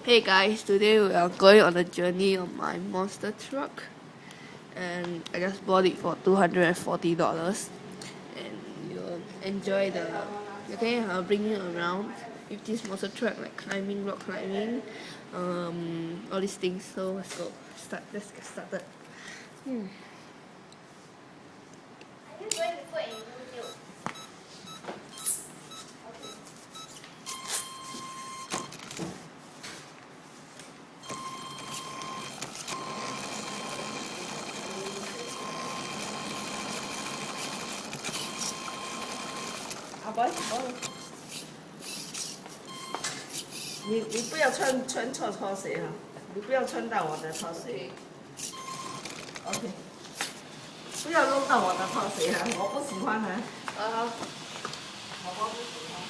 Hey guys, today we are going on a journey on my monster truck, and I just bought it for $240, and you'll enjoy the. Okay, I'll bring you around with this monster truck, like climbing, rock climbing, all these things. So let's go. Let's get started. Are you going to put in YouTube?阿伯，你不要穿错拖鞋哈，你不要穿到我的拖鞋。OK， 不要弄到我的拖鞋哈，我不喜欢啊。我不喜欢。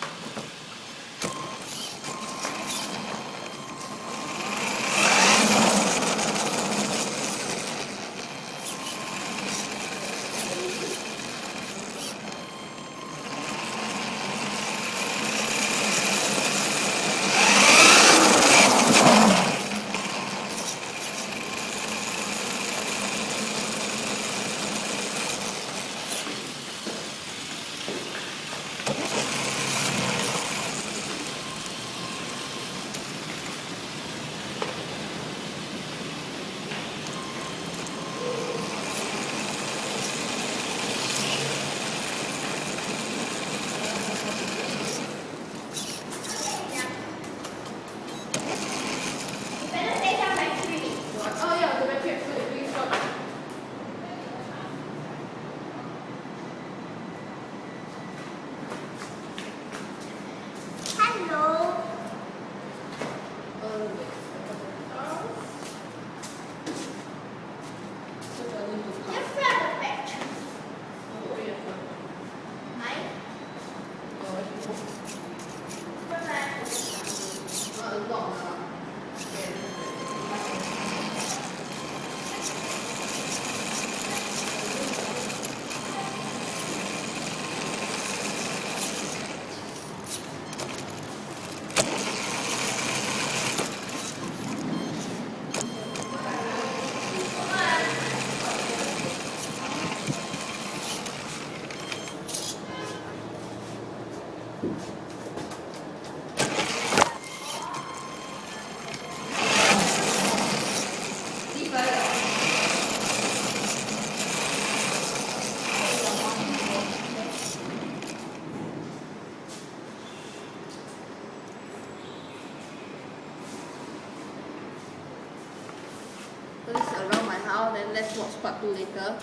So this is around my house. Then let's watch part 2 later.